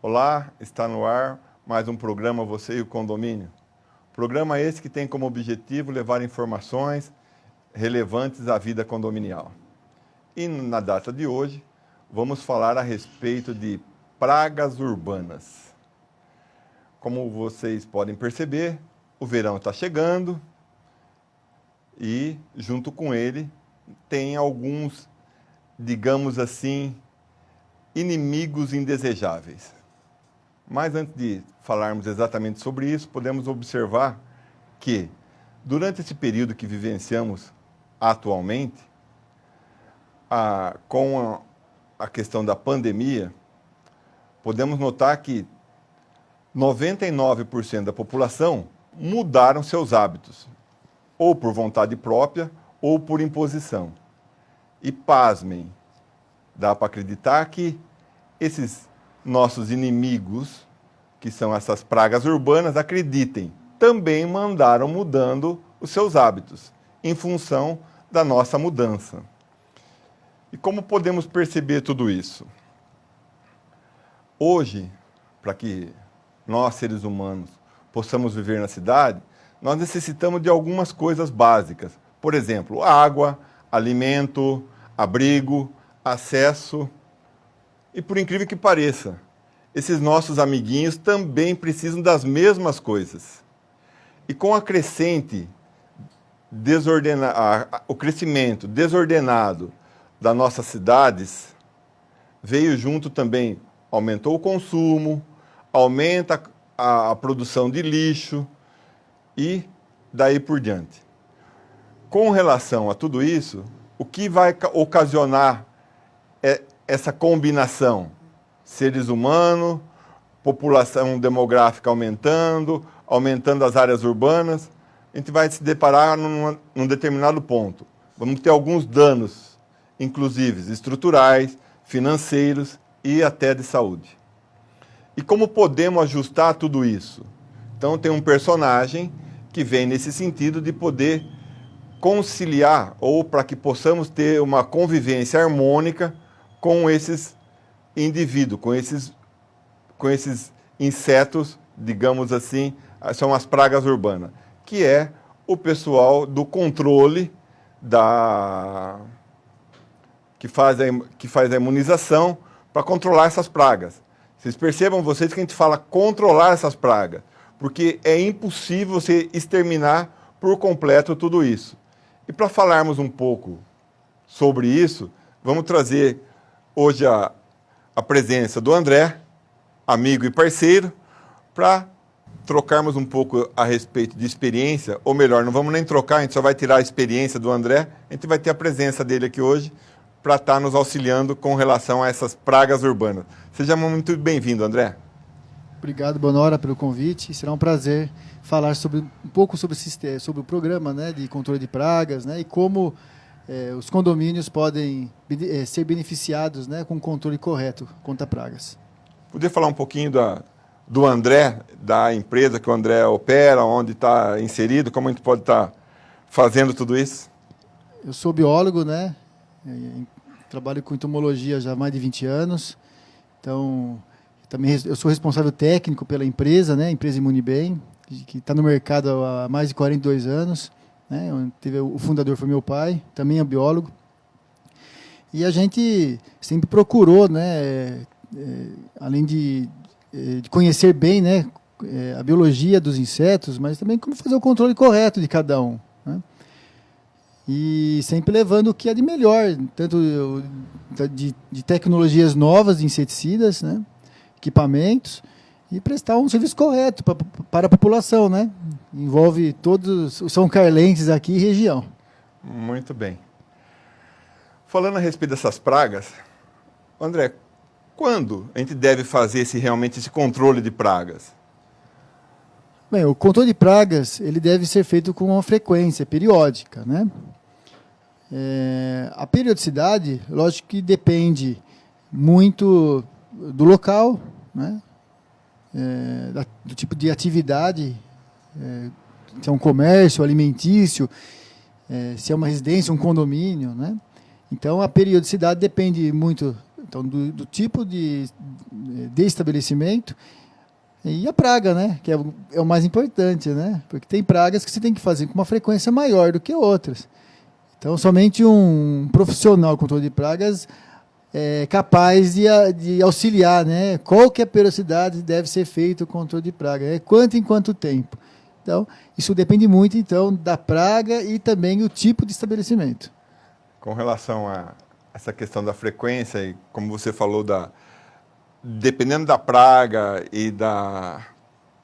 Olá, está no ar mais um programa Você e o Condomínio. Programa esse que tem como objetivo levar informações relevantes à vida condominial. E na data de hoje, vamos falar a respeito de pragas urbanas. Como vocês podem perceber, o verão está chegando e, junto com ele, tem alguns, digamos assim, inimigos indesejáveis. Mas antes de falarmos exatamente sobre isso, podemos observar que, durante esse período que vivenciamos atualmente, com a questão da pandemia, podemos notar que 99% da população mudaram seus hábitos, ou por vontade própria, ou por imposição. E pasmem, dá para acreditar que esses nossos inimigos, que são essas pragas urbanas, acreditem, também mandaram mudando os seus hábitos, em função da nossa mudança. E como podemos perceber tudo isso? Hoje, para que nós, seres humanos, possamos viver na cidade, nós necessitamos de algumas coisas básicas. Por exemplo, água, alimento, abrigo, acesso. E por incrível que pareça, esses nossos amiguinhos também precisam das mesmas coisas. E com a crescente o crescimento desordenado das nossas cidades, veio junto também, aumentou o consumo, aumenta a produção de lixo e daí por diante. Com relação a tudo isso, o que vai ocasionar essa combinação? Seres humanos, população demográfica aumentando as áreas urbanas, a gente vai se deparar num determinado ponto. Vamos ter alguns danos, inclusive estruturais, financeiros e até de saúde. E como podemos ajustar tudo isso? Então tem um personagem que vem nesse sentido de poder conciliar, ou para que possamos ter uma convivência harmônica com esses indivíduos, com esses insetos, digamos assim, são as pragas urbanas, que é o pessoal do controle que faz a imunização para controlar essas pragas. Vocês percebam vocês que a gente fala controlar essas pragas, porque é impossível você exterminar por completo tudo isso. E para falarmos um pouco sobre isso, vamos trazer hoje a presença do André, amigo e parceiro, para trocarmos um pouco a respeito de experiência, ou melhor, não vamos nem trocar, a gente só vai tirar a experiência do André, a gente vai ter a presença dele aqui hoje para estar nos auxiliando com relação a essas pragas urbanas. Seja muito bem-vindo, André. Obrigado, Bonora, pelo convite. Será um prazer falar um pouco sobre o programa, né, de controle de pragas, né, e como os condomínios podem ser beneficiados, né, com o controle correto contra pragas. Podia falar um pouquinho do André, da empresa que o André opera, onde está inserido, como a gente pode estar fazendo tudo isso? Eu sou biólogo, né, trabalho com entomologia já há mais de 20 anos, então também eu sou responsável técnico pela empresa, né, a empresa Imunibem, que está no mercado há mais de 42 anos. Né, o fundador foi meu pai, também é biólogo. E a gente sempre procurou, né, além de conhecer bem, né, a biologia dos insetos, mas também como fazer o controle correto de cada um. Né, e sempre levando o que é de melhor, tanto de tecnologias novas de inseticidas, né, equipamentos, e prestar um serviço correto para a população, né? Envolve todos os são carlenses aqui e região. Muito bem. Falando a respeito dessas pragas, André, quando a gente deve fazer realmente esse controle de pragas? Bem, o controle de pragas ele deve ser feito com uma frequência periódica, né? A periodicidade, lógico que depende muito do local, né? Do tipo de atividade, se é um comércio alimentício, se é uma residência, um condomínio, né? Então a periodicidade depende muito então, do tipo de de estabelecimento. E a praga, né? Que é o mais importante, né? Porque tem pragas que você tem que fazer com uma frequência maior do que outras. Então, somente um profissional de controle de pragas é capaz de auxiliar, né? Qual que é a periodicidade deve ser feito o controle de praga, quanto em quanto tempo. Então, isso depende muito, então, da praga e também o tipo de estabelecimento. Com relação a essa questão da frequência, e como você falou, dependendo da praga e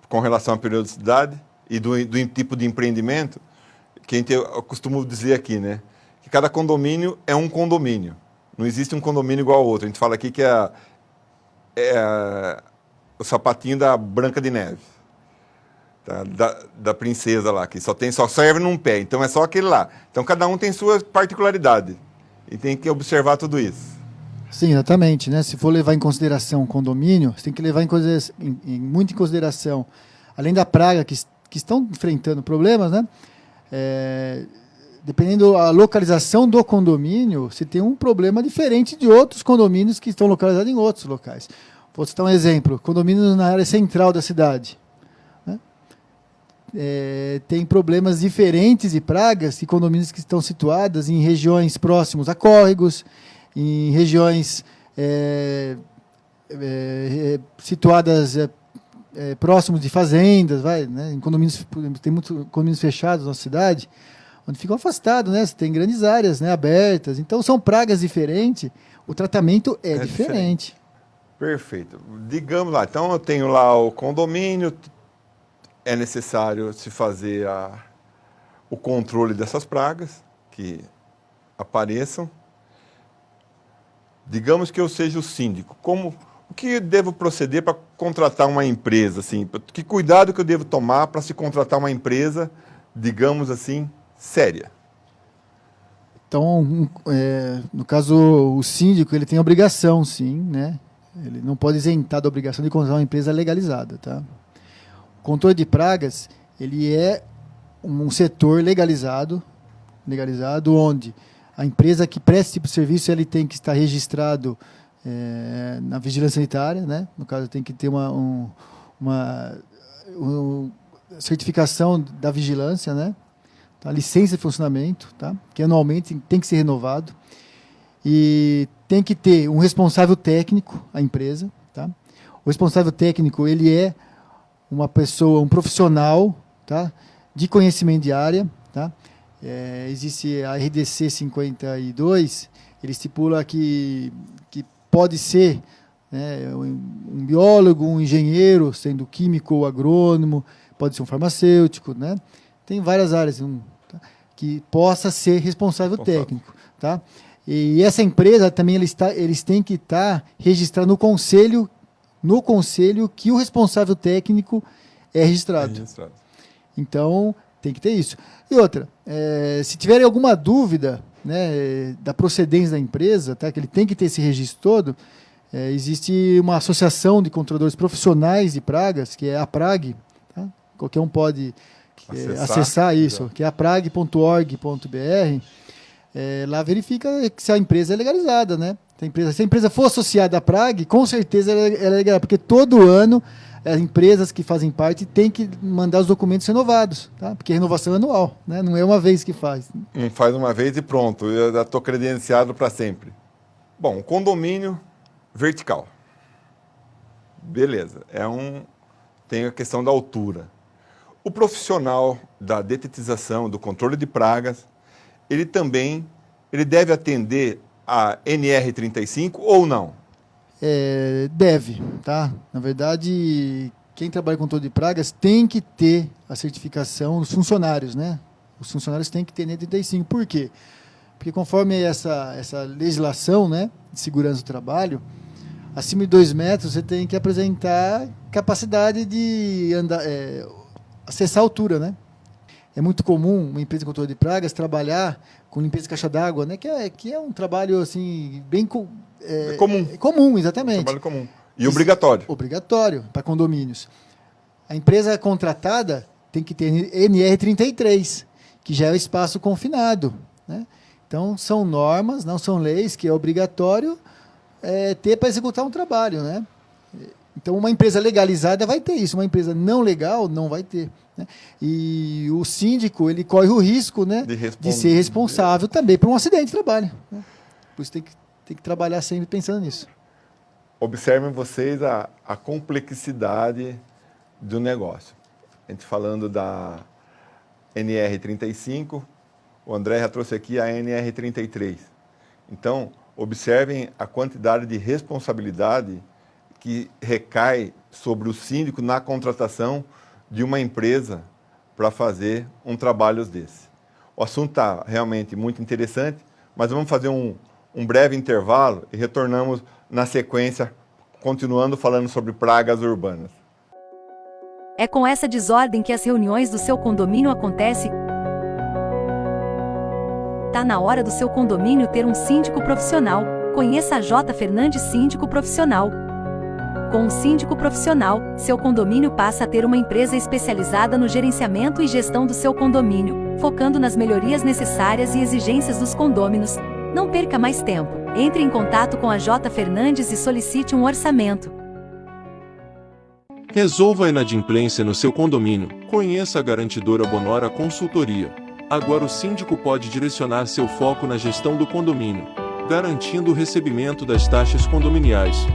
com relação à periodicidade e do tipo de empreendimento, eu costumo dizer aqui, né? Que cada condomínio é um condomínio. Não existe um condomínio igual ao outro. A gente fala aqui que é o sapatinho da Branca de Neve. Tá? Da princesa lá, que só serve num pé. Então é só aquele lá. Então cada um tem sua particularidade. E tem que observar tudo isso. Sim, exatamente, né? Se for levar em consideração o condomínio, você tem que levar muito em consideração, além da praga que estão enfrentando problemas, né? Dependendo da localização do condomínio, você tem um problema diferente de outros condomínios que estão localizados em outros locais. Vou citar um exemplo: condomínios na área central da cidade, né? Tem problemas diferentes de pragas de condomínios que estão situados em regiões próximas a córregos, em regiões situadas próximos de fazendas, né? Em condomínios, tem muitos condomínios fechados na cidade, onde ficam afastados, né? Você tem grandes áreas, né, abertas. Então, são pragas diferentes, o tratamento é diferente. Perfeito. Digamos lá, então eu tenho lá o condomínio, é necessário se fazer o controle dessas pragas que apareçam. Digamos que eu seja o síndico. O que eu devo proceder para contratar uma empresa? Assim, que cuidado que eu devo tomar para se contratar uma empresa, digamos assim, séria? Então, no caso, o síndico ele tem obrigação, sim, né? Ele não pode isentar da obrigação de contratar uma empresa legalizada, tá? O controle de pragas, ele é um setor legalizado onde a empresa que presta esse tipo de serviço ele tem que estar registrado na vigilância sanitária, né? No caso, tem que ter uma certificação da vigilância, né? A licença de funcionamento, tá? Que anualmente tem que ser renovado. E tem que ter um responsável técnico, a empresa, tá? O responsável técnico, ele é uma pessoa, um profissional, tá? De conhecimento de área, tá? Existe a RDC 52, ele estipula que pode ser, né, um biólogo, um engenheiro, sendo químico ou agrônomo, pode ser um farmacêutico, né? Tem várias áreas que possa ser responsável técnico, tá? E essa empresa também eles têm que estar registrados no conselho que o responsável técnico é registrado. Então, tem que ter isso. E outra, se tiverem alguma dúvida, né, da procedência da empresa, tá, que ele tem que ter esse registro todo, existe uma associação de controladores profissionais de pragas, que é a PRAG, tá? Qualquer um pode acessar isso, que é aprag.org.br. Lá verifica se a empresa é legalizada, né? Se a empresa for associada à PRAG, com certeza ela é legalizada, porque todo ano as empresas que fazem parte têm que mandar os documentos renovados, tá? Porque a renovação é anual, né? Não é uma vez que faz. Não faz uma vez e pronto, eu já estou credenciado para sempre. Bom, condomínio vertical. Beleza, tem a questão da altura. O profissional da detetização, do controle de pragas, ele deve atender a NR35 ou não? Deve, tá? Na verdade, quem trabalha com controle de pragas tem que ter a certificação dos funcionários, né? Os funcionários têm que ter NR35. Por quê? Porque conforme essa legislação, né, de segurança do trabalho, acima de 2 metros você tem que apresentar capacidade de acessar a altura, né? É muito comum uma empresa de controle de pragas trabalhar com limpeza de caixa d'água, né? Que é um trabalho assim bem comum, exatamente. Trabalho comum. E obrigatório. Obrigatório para condomínios. A empresa contratada tem que ter NR33, que já é o espaço confinado, né? Então são normas, não são leis, que é obrigatório ter para executar um trabalho, né? Então, uma empresa legalizada vai ter isso, uma empresa não legal não vai ter. Né? E o síndico, ele corre o risco, né, de ser responsável também por um acidente de trabalho. Né? Por isso tem que trabalhar sempre pensando nisso. Observem vocês a complexidade do negócio. A gente falando da NR35, o André já trouxe aqui a NR33. Então, observem a quantidade de responsabilidade que recai sobre o síndico na contratação de uma empresa para fazer um trabalho desse. O assunto está realmente muito interessante, mas vamos fazer um breve intervalo e retornamos na sequência, continuando falando sobre pragas urbanas. É com essa desordem que as reuniões do seu condomínio acontecem. Tá na hora do seu condomínio ter um síndico profissional. Conheça a J. Fernandes Síndico Profissional. Com um síndico profissional, seu condomínio passa a ter uma empresa especializada no gerenciamento e gestão do seu condomínio, focando nas melhorias necessárias e exigências dos condôminos. Não perca mais tempo. Entre em contato com a J. Fernandes e solicite um orçamento. Resolva a inadimplência no seu condomínio. Conheça a garantidora Bonora Consultoria. Agora o síndico pode direcionar seu foco na gestão do condomínio, garantindo o recebimento das taxas condominiais.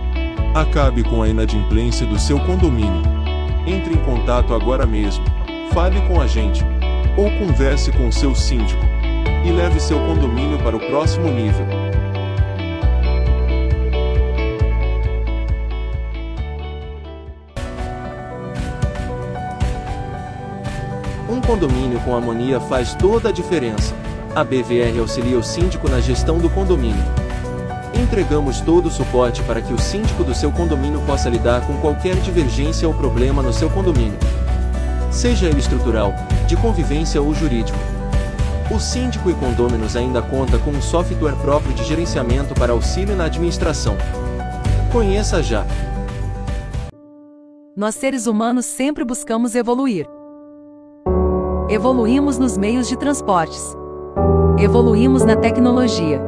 Acabe com a inadimplência do seu condomínio. Entre em contato agora mesmo. Fale com a gente. Ou converse com o seu síndico. E leve seu condomínio para o próximo nível. Um condomínio com harmonia faz toda a diferença. A BVR auxilia o síndico na gestão do condomínio. Entregamos todo o suporte para que o síndico do seu condomínio possa lidar com qualquer divergência ou problema no seu condomínio. Seja ele estrutural, de convivência ou jurídico. O síndico e condôminos ainda conta com um software próprio de gerenciamento para auxílio na administração. Conheça já. Nós seres humanos sempre buscamos evoluir. Evoluímos nos meios de transportes. Evoluímos na tecnologia.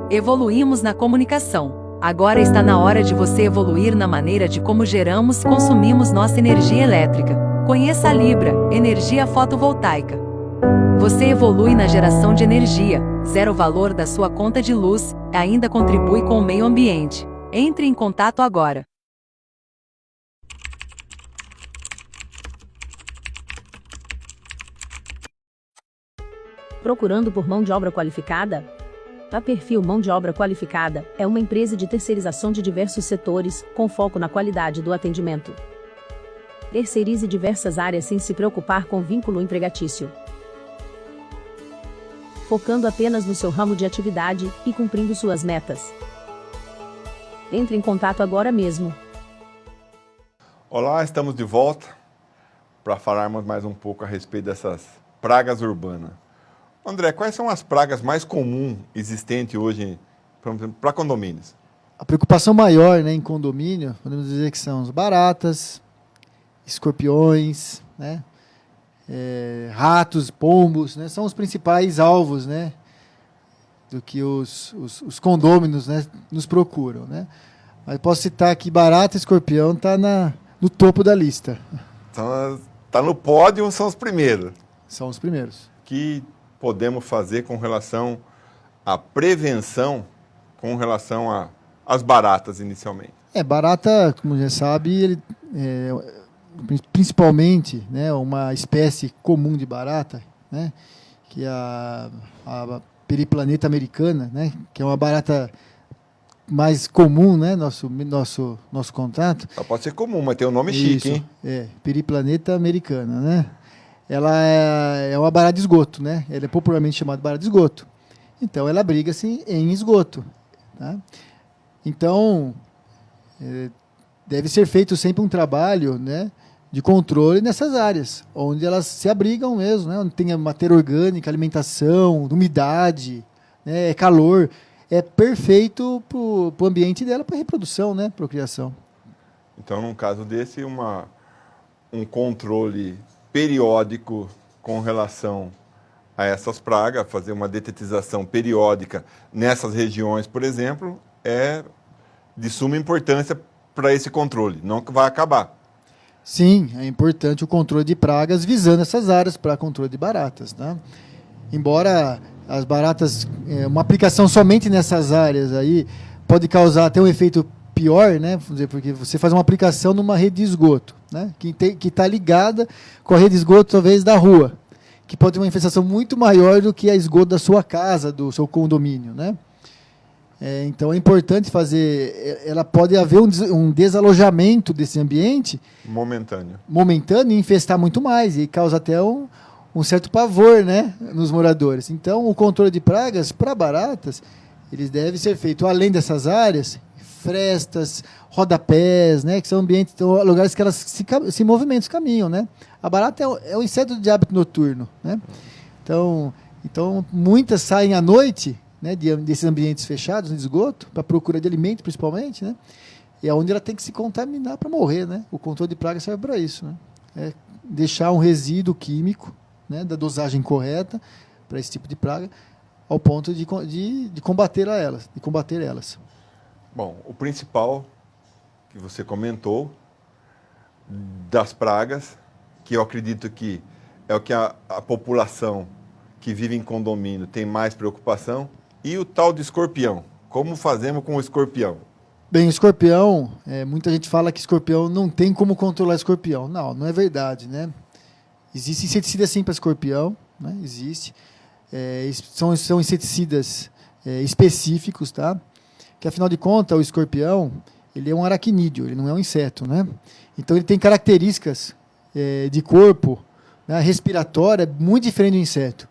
Evoluímos na comunicação. Agora está na hora de você evoluir na maneira de como geramos e consumimos nossa energia elétrica. Conheça a Libra, energia fotovoltaica. Você evolui na geração de energia, zero valor da sua conta de luz, e ainda contribui com o meio ambiente. Entre em contato agora. Procurando por mão de obra qualificada? A Perfil Mão de Obra Qualificada é uma empresa de terceirização de diversos setores, com foco na qualidade do atendimento. Terceirize diversas áreas sem se preocupar com vínculo empregatício. Focando apenas no seu ramo de atividade e cumprindo suas metas. Entre em contato agora mesmo. Olá, estamos de volta para falarmos mais um pouco a respeito dessas pragas urbanas. André, quais são as pragas mais comuns existentes hoje para condomínios? A preocupação maior, né, em condomínio, podemos dizer que são as baratas, escorpiões, né, ratos, pombos, né, são os principais alvos, né, do que os condôminos, né, nos procuram. Né. Mas posso citar aqui barata e escorpião, está no topo da lista. Está no pódio, são os primeiros. São os primeiros. Que podemos fazer com relação à prevenção, com relação às baratas inicialmente? Barata, como já sabe, ele principalmente, né, uma espécie comum de barata, né, que é a periplaneta americana, né, que é uma barata mais comum, né, nosso contato. Ela pode ser comum, mas tem um nome chique, hein? Periplaneta americana, né? Ela é uma barata de esgoto, né? Ela é popularmente chamada de barata de esgoto. Então, ela abriga-se em esgoto. Tá? Então, deve ser feito sempre um trabalho, né, de controle nessas áreas, onde elas se abrigam mesmo, né? Onde tem matéria orgânica, alimentação, umidade, né, calor. É perfeito para o ambiente dela, para reprodução, né, procriação. Então, num caso desse, um controle periódico com relação a essas pragas, fazer uma detetização periódica nessas regiões, por exemplo, é de suma importância para esse controle, não vai acabar. Sim, é importante o controle de pragas visando essas áreas para controle de baratas, tá? Embora as baratas, uma aplicação somente nessas áreas aí pode causar até um efeito pior, né? Vamos dizer, porque você faz uma aplicação numa rede de esgoto, né? Que está ligada com a rede de esgoto, talvez, da rua, que pode ter uma infestação muito maior do que a esgoto da sua casa, do seu condomínio, né? Então é importante fazer, ela pode haver um desalojamento desse ambiente momentâneo e infestar muito mais e causa até um certo pavor, né, nos moradores. Então o controle de pragas para baratas, eles devem ser feitos além dessas áreas, frestas, rodapés, né, que são ambientes, lugares que elas se movimentam, caminham, né. A barata é um inseto de hábito noturno, né. Então muitas saem à noite, né, desses ambientes fechados, de esgoto, para procura de alimento, principalmente, né? E é onde ela tem que se contaminar para morrer, né? O controle de praga serve para isso, né? É deixar um resíduo químico, né, da dosagem correta para esse tipo de praga, ao ponto de combater elas. Bom, o principal que você comentou das pragas, que eu acredito que é o que a população que vive em condomínio tem mais preocupação, e o tal de escorpião. Como fazemos com o escorpião? Bem, o escorpião, muita gente fala que escorpião não tem como controlar escorpião. Não é verdade, né? Existe inseticida sim para escorpião, né? Existe. São inseticidas específicos, tá? Que afinal de contas, o escorpião, ele é um aracnídeo, ele não é um inseto, né? Então ele tem características de corpo, né, respiratória, muito diferente do inseto.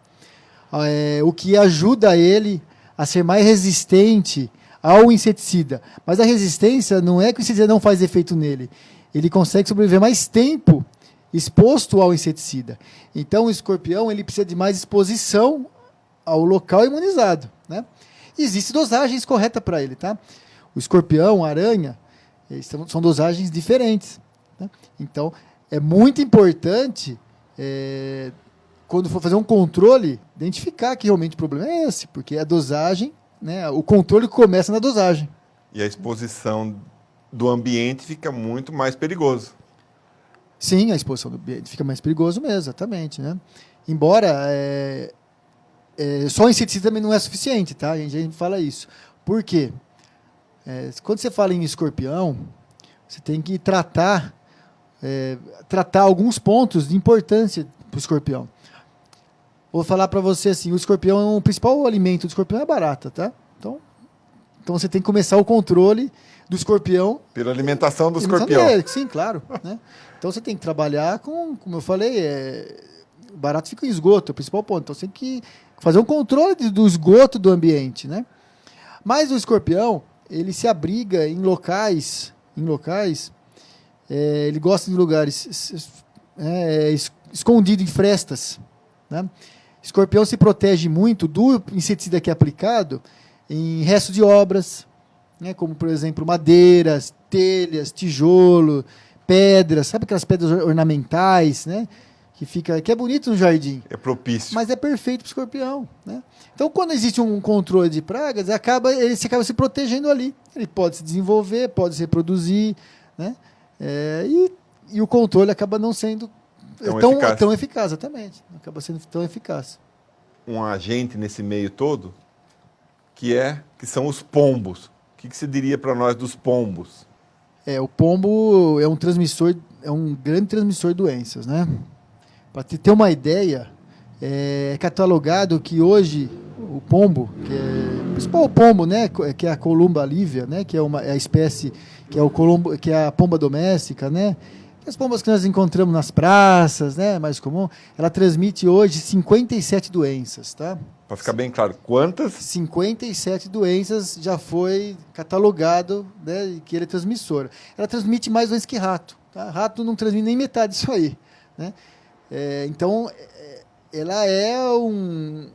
O que ajuda ele a ser mais resistente ao inseticida. Mas a resistência não é que o inseticida não faz efeito nele. Ele consegue sobreviver mais tempo exposto ao inseticida. Então o escorpião ele precisa de mais exposição ao local imunizado, né? E existem dosagens corretas para ele, tá? O escorpião, a aranha, são dosagens diferentes, né? Então é muito importante quando for fazer um controle, identificar que realmente o problema é esse, porque a dosagem, né, o controle começa na dosagem. E a exposição do ambiente fica muito mais perigoso. Sim, a exposição do ambiente fica mais perigoso mesmo, exatamente, né? Embora só inseticida também não é suficiente, tá? A gente fala isso. Por quê? Quando você fala em escorpião, você tem que tratar alguns pontos de importância para o escorpião. Vou falar para você assim, o principal alimento do escorpião é a barata, tá? Então você tem que começar o controle do escorpião. Pela alimentação do escorpião. Sim, claro, né? Então você tem que trabalhar como eu falei, o barato fica em esgoto, é o principal ponto. Então você tem que fazer um controle do esgoto do ambiente, né? Mas o escorpião, ele se abriga em locais, ele gosta de lugares escondido em frestas, né? Escorpião se protege muito do inseticida que é aplicado em restos de obras, né, como, por exemplo, madeiras, telhas, tijolo, pedras, sabe aquelas pedras ornamentais, né, que é bonito no jardim. É propício. Mas é perfeito para o escorpião, né? Então, quando existe um controle de pragas, ele acaba se protegendo ali. Ele pode se desenvolver, pode se reproduzir, né? E o controle acaba não sendo tão eficaz, exatamente. Acaba sendo tão eficaz. Um agente nesse meio todo, que são os pombos. O que se diria para nós dos pombos? O pombo é um grande transmissor de doenças, né? Para ter uma ideia, é catalogado que hoje o pombo, o principal pombo, né, que é a Columba livia, né, que é a espécie que é a pomba doméstica, né? As pombas que nós encontramos nas praças, né, mais comum, ela transmite hoje 57 doenças, tá? Para ficar bem claro, quantas? 57 doenças já foi catalogado, né, que ele é transmissor. Ela transmite mais doenças que rato, tá? Rato não transmite nem metade disso aí, né? Então, ela é um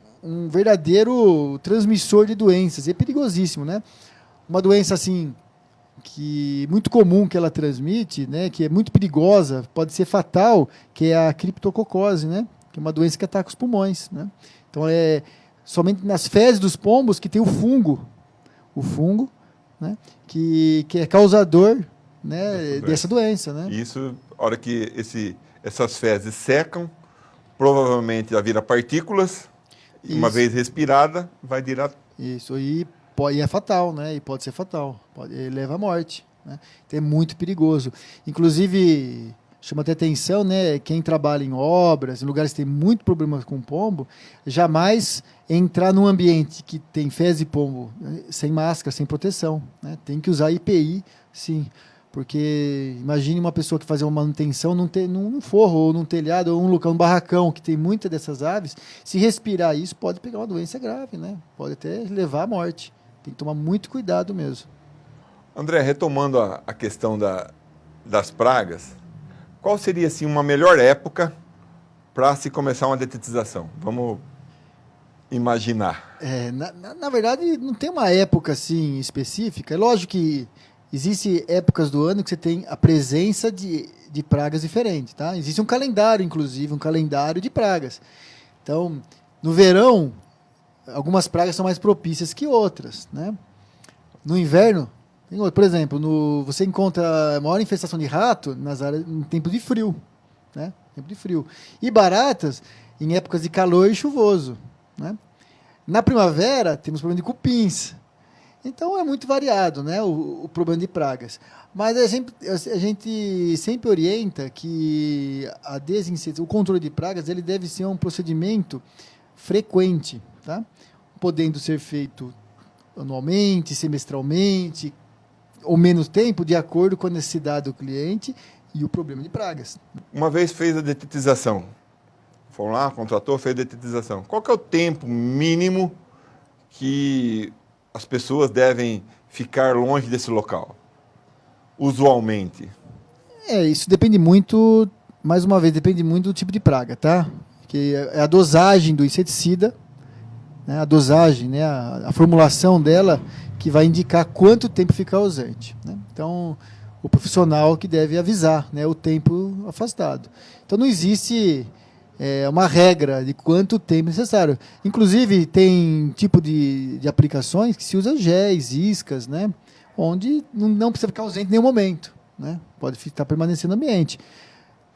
verdadeiro transmissor de doenças, é perigosíssimo, né? Uma doença assim que muito comum que ela transmite, né, que é muito perigosa, pode ser fatal, que é a criptococose, né, que é uma doença que ataca os pulmões, né. Então é somente nas fezes dos pombos que tem o fungo, né, que é causador, né, dessa doença, né? Isso, a hora que essas fezes secam, provavelmente já vira partículas, e uma vez respirada, vai direto. Isso, e é fatal, né? E pode ser fatal, leva à morte, né? Então é muito perigoso. Inclusive, chama até atenção, né? Quem trabalha em obras, em lugares que tem muito problema com pombo, jamais entrar num ambiente que tem fezes de pombo sem máscara, sem proteção, né? Tem que usar EPI, sim. Porque imagine uma pessoa que fazer uma manutenção num forro, ou num telhado, ou um barracão, que tem muitas dessas aves, se respirar isso, pode pegar uma doença grave, né? Pode até levar à morte. Tem que tomar muito cuidado mesmo. André, retomando a questão das pragas, qual seria assim, uma melhor época para se começar uma detetização? Vamos imaginar. Na verdade, não tem uma época assim específica. É lógico que existem épocas do ano que você tem a presença de pragas diferentes, tá? Existe um calendário, inclusive, um calendário de pragas. Então, no verão, algumas pragas são mais propícias que outras, né? No inverno, tem outro. Por exemplo, você encontra a maior infestação de rato nas áreas em tempo de frio, né? Tempo de frio. E baratas em épocas de calor e chuvoso, né? Na primavera, temos problema de cupins. Então é muito variado, né, o problema de pragas. Mas a gente sempre orienta que o controle de pragas ele deve ser um procedimento frequente, tá? Podendo ser feito anualmente, semestralmente, ou menos tempo, de acordo com a necessidade do cliente e o problema de pragas. Uma vez fez a detetização, foram lá, contratou, fez a detetização. Qual que é o tempo mínimo que as pessoas devem ficar longe desse local, usualmente? Isso depende muito, mais uma vez, depende muito do tipo de praga, tá? Que é a dosagem do inseticida, né? A dosagem, né? A formulação dela que vai indicar quanto tempo ficar ausente, né? Então, o profissional que deve avisar, né, o tempo afastado. Então, não existe uma regra de quanto tempo necessário. Inclusive, tem tipo de aplicações que se usa géis, iscas, né? Onde não precisa ficar ausente em nenhum momento, né? Pode estar permanecendo no ambiente.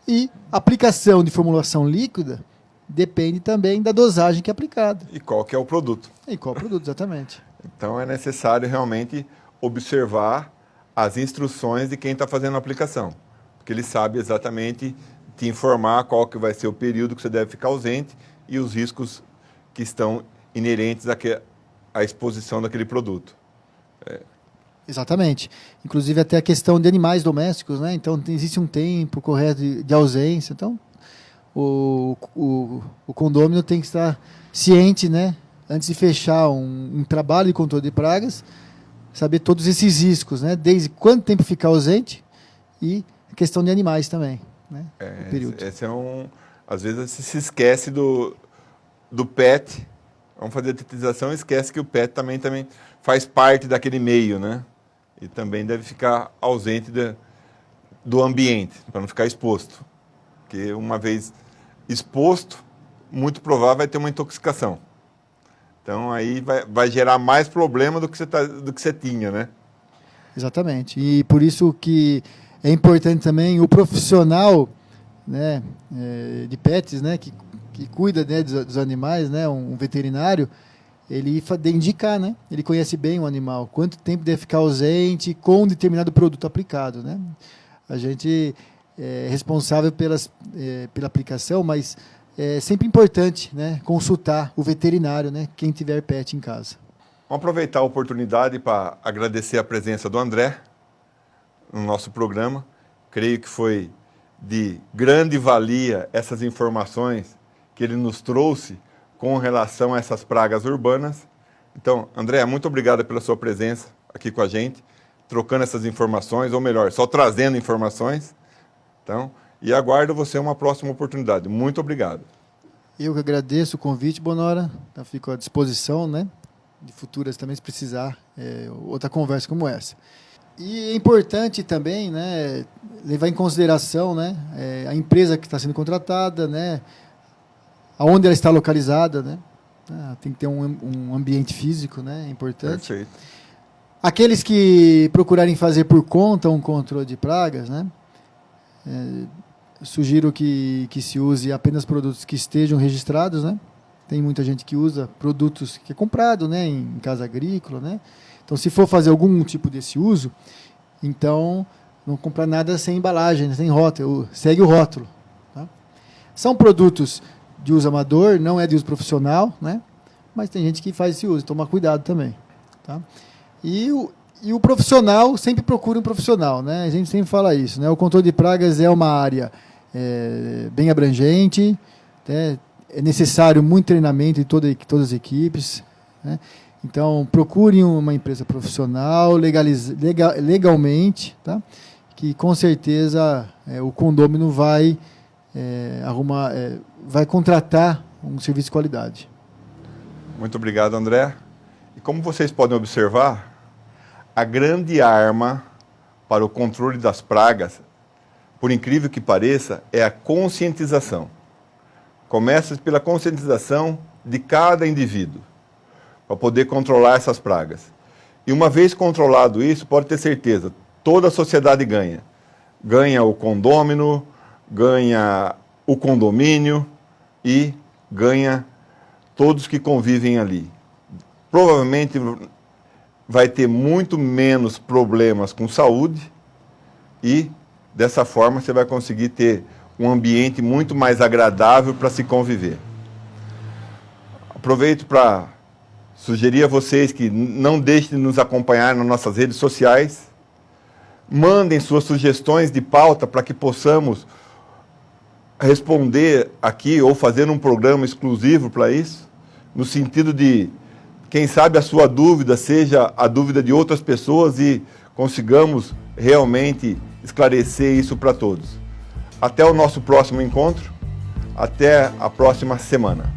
E a aplicação de formulação líquida depende também da dosagem que é aplicada. E qual que é o produto. E qual produto, exatamente. Então, é necessário realmente observar as instruções de quem está fazendo a aplicação, porque ele sabe exatamente te informar qual que vai ser o período que você deve ficar ausente e os riscos que estão inerentes à exposição daquele produto. Exatamente. Inclusive até a questão de animais domésticos, né? Então existe um tempo correto de ausência. Então o condômino tem que estar ciente, né? Antes de fechar um trabalho de controle de pragas, saber todos esses riscos, né? Desde quanto tempo ficar ausente e a questão de animais também. Né? Esse às vezes se esquece do pet, vamos fazer a detetização e esquece que o pet também faz parte daquele meio, né? E também deve ficar ausente do ambiente, para não ficar exposto. Porque uma vez exposto, muito provável vai ter uma intoxicação. Então aí vai gerar mais problema do que você tinha, né? Exatamente. E por isso que é importante também o profissional, né, de pets, né, que cuida, né, dos animais, né, um veterinário, ele indicar, né, ele conhece bem o animal, quanto tempo deve ficar ausente com um determinado produto aplicado, né? A gente é responsável pela aplicação, mas é sempre importante, né, consultar o veterinário, né, quem tiver pet em casa. Vamos aproveitar a oportunidade para agradecer a presença do André no nosso programa. Creio que foi de grande valia essas informações que ele nos trouxe com relação a essas pragas urbanas. Então, André, muito obrigado pela sua presença aqui com a gente, trocando essas informações, ou melhor, só trazendo informações. Então, e aguardo você uma próxima oportunidade. Muito obrigado. Eu que agradeço o convite, Bonora. Eu fico à disposição, né, de futuras também, se precisar, outra conversa como essa. E é importante também, né, levar em consideração, né, a empresa que está sendo contratada, né, aonde ela está localizada, né, tem que ter um ambiente físico, né, importante. Perfeito. Aqueles que procurarem fazer por conta um controle de pragas, né? Sugiro que se use apenas produtos que estejam registrados, né? Tem muita gente que usa produtos que é comprado, né, em casa agrícola, né? Então, se for fazer algum tipo desse uso, então não comprar nada sem embalagem, sem rótulo, segue o rótulo. Tá? São produtos de uso amador, não é de uso profissional, né? Mas tem gente que faz esse uso, toma cuidado também. Tá? E o profissional, sempre procura um profissional, né? A gente sempre fala isso, né? O controle de pragas é uma área bem abrangente, né? É necessário muito treinamento em todas as equipes, né? Então, procurem uma empresa profissional, legalmente, tá? Que com certeza o condômino vai vai contratar um serviço de qualidade. Muito obrigado, André. E como vocês podem observar, a grande arma para o controle das pragas, por incrível que pareça, é a conscientização. Começa pela conscientização de cada indivíduo, para poder controlar essas pragas. E uma vez controlado isso, pode ter certeza, toda a sociedade ganha. Ganha o condômino, ganha o condomínio e ganha todos que convivem ali. Provavelmente vai ter muito menos problemas com saúde e, dessa forma, você vai conseguir ter um ambiente muito mais agradável para se conviver. Aproveito para sugerir a vocês que não deixem de nos acompanhar nas nossas redes sociais. Mandem suas sugestões de pauta para que possamos responder aqui ou fazer um programa exclusivo para isso, no sentido de, quem sabe, a sua dúvida seja a dúvida de outras pessoas e consigamos realmente esclarecer isso para todos. Até o nosso próximo encontro, até a próxima semana.